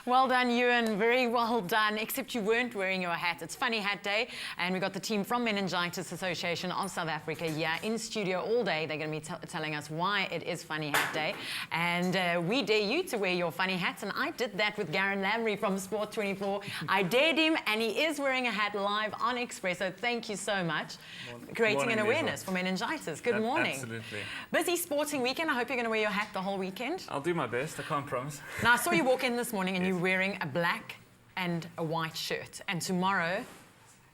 Well done, Ewan. Very well done, except you weren't wearing your hat. It's Funny Hat Day, and we got the team from Meningitis Association of South Africa here in studio all day. They're going to be telling us why it is Funny Hat Day. And we dare you to wear your funny hats, and I did that with Garrin Lambley from Sport 24. I dared him, and he is wearing a hat live on Express, so thank you so much for creating an awareness for meningitis. Good morning. Absolutely. Busy sporting weekend. I hope you're going to wear your hat the whole weekend. I'll do my best, I can't promise. Now, I saw you walk in this morning and you're wearing a black and a white shirt. And tomorrow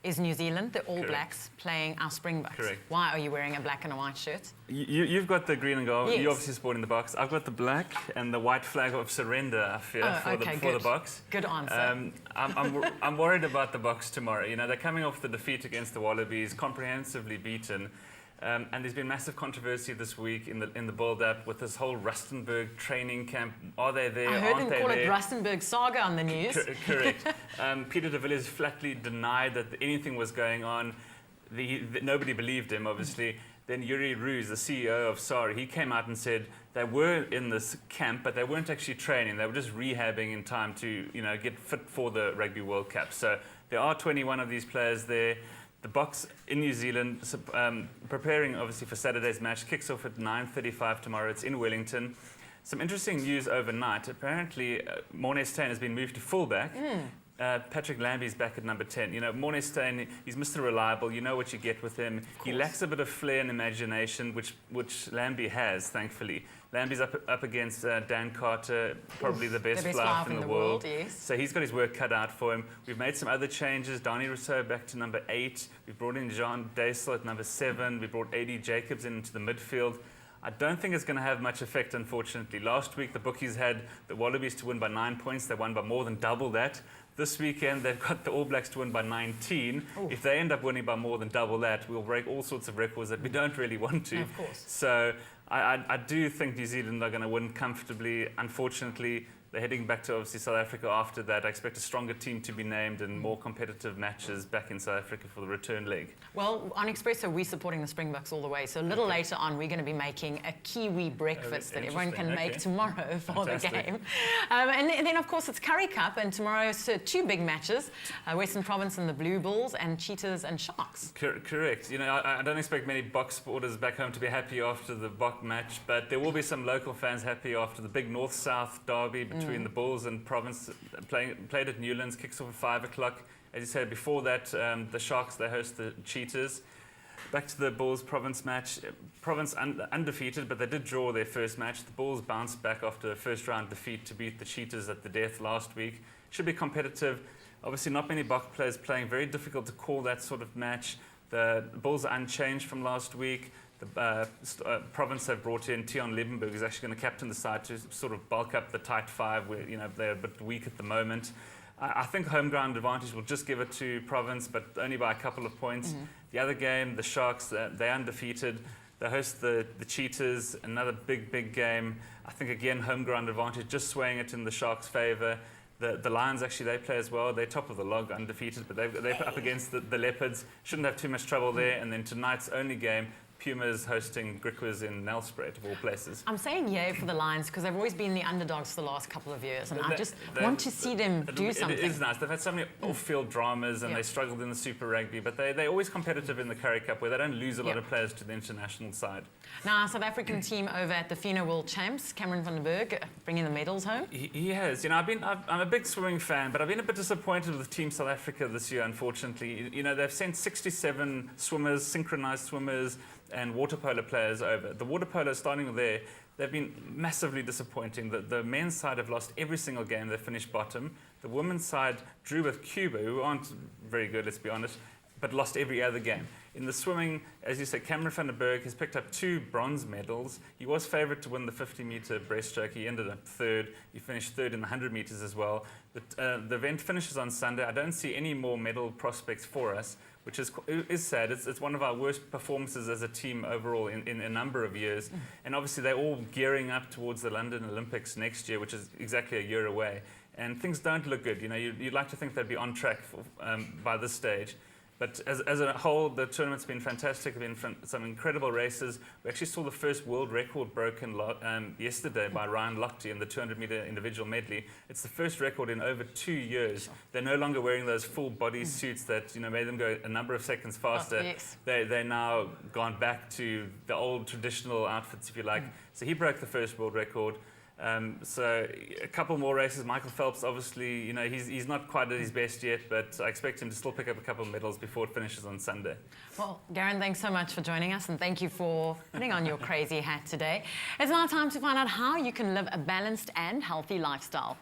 is New Zealand, the All Blacks, playing our Springboks. Correct. Why are you wearing a black and a white shirt? You've got the green and gold. Yes. You're obviously sporting the box. I've got the black and the white flag of surrender, I fear, for the box. Good answer. I'm worried about the box tomorrow. You know, they're coming off the defeat against the Wallabies, comprehensively beaten. And there's been massive controversy this week in the build-up with this whole Rustenburg training camp. Are they there? I heard Aren't them they call there? it Rustenburg saga on the news. Correct. Peter de Villiers flatly denied that anything was going on. Nobody believed him, obviously. Then Yuri Roos, the CEO of SARI, he came out and said they were in this camp, but they weren't actually training. They were just rehabbing in time to, you know, get fit for the Rugby World Cup. So there are 21 of these players there. The box in New Zealand, preparing obviously for Saturday's match, kicks off at 9:35 tomorrow. It's in Wellington. Some interesting news overnight. Apparently, Morné Steyn has been moved to fullback. Patrick Lambie's back at number 10. You know, Morné Steyn, he's Mr. Reliable. You know what you get with him. He lacks a bit of flair and imagination, which Lambie has, thankfully. Lambie's up against Dan Carter, probably the best fly in the world. Yes. So he's got his work cut out for him. We've made some other changes. Dani Rousseau back to number 8. We've brought in Jean Daisel at number 7. We brought A.D. Jacobs into the midfield. I don't think it's going to have much effect, unfortunately. Last week, the bookies had the Wallabies to win by 9 points. They won by more than double that. This weekend, they've got the All Blacks to win by 19. Ooh. If they end up winning by more than double that, we'll break all sorts of records that we don't really want to. Of course. So I do think New Zealand are going to win comfortably. Unfortunately, they're heading back to obviously South Africa after that. I expect a stronger team to be named and more competitive matches back in South Africa for the return leg. Well, on Expresso, we're supporting the Springboks all the way. So a little later on, we're going to be making a Kiwi breakfast that everyone can make tomorrow for the game. And then, of course, it's Currie Cup. And tomorrow's 2 big matches, Western Province and the Blue Bulls, and Cheetahs and Sharks. Correct. You know, I don't expect many Boks supporters back home to be happy after the Bok match, but there will be some local fans happy after the big North-South derby between the Bulls and Province, played at Newlands, kicks off at 5 o'clock. As you said, before that, the Sharks, they host the Cheetahs. Back to the Bulls-Province match. Province undefeated, but they did draw their first match. The Bulls bounced back after a first-round defeat to beat the Cheetahs at the death last week. Should be competitive. Obviously, not many Bok players playing. Very difficult to call that sort of match. The Bulls are unchanged from last week. The Province have brought in Tiaan Liebenberg, who's actually going to captain the side to sort of bulk up the tight 5, where, you know, they're a bit weak at the moment. I think home ground advantage will just give it to Province, but only by a couple of points. The other game, the Sharks, they're undefeated. They host the Cheetahs, another big game. I think, again, home ground advantage, just swaying it in the Sharks' favour. The Lions, actually, they play as well. They're top of the log, undefeated, but they're up against the Leopards. Shouldn't have too much trouble there. And then tonight's only game, Pumas hosting Griquas in Nelspruit, of all places. I'm saying yay for the Lions because they've always been the underdogs for the last couple of years, and I just want to see them do something. It is nice. They've had so many off-field dramas, and they struggled in the Super Rugby, but they're always competitive in the Currie Cup, where they don't lose a lot of players to the international side. Now, our South African team over at the FINA World Champs, Cameron van der Berg, bringing the medals home. He has. You know, I'm a big swimming fan, but I've been a bit disappointed with Team South Africa this year, unfortunately. You know, they've sent 67 swimmers, synchronized swimmers, and water polo players over. The water polo, starting there, they've been massively disappointing. The men's side have lost every single game. They've finished bottom. The women's side drew with Cuba, who aren't very good, let's be honest, but lost every other game. In the swimming, as you said, Cameron van der Berg has picked up 2 bronze medals. He was favourite to win the 50-metre breaststroke. He ended up 3rd. He finished 3rd in the 100 metres as well. The event finishes on Sunday. I don't see any more medal prospects for us, which is sad. It's one of our worst performances as a team overall in a number of years. And obviously, they're all gearing up towards the London Olympics next year, which is exactly a year away. And things don't look good. You know, you'd like to think they'd be on track by this stage. But as a whole, the tournament's been fantastic. There have been some incredible races. We actually saw the first world record broken yesterday by Ryan Lochte in the 200-meter individual medley. It's the first record in over 2 years. They're no longer wearing those full body suits that made them go a number of seconds faster. Oh, yes. They're now gone back to the old traditional outfits, if you like. So he broke the first world record. So a couple more races. Michael Phelps, obviously, he's not quite at his best yet, but I expect him to still pick up a couple of medals before it finishes on Sunday. Well, Garrin, thanks so much for joining us, and thank you for putting on your crazy hat today. It's now time to find out how you can live a balanced and healthy lifestyle.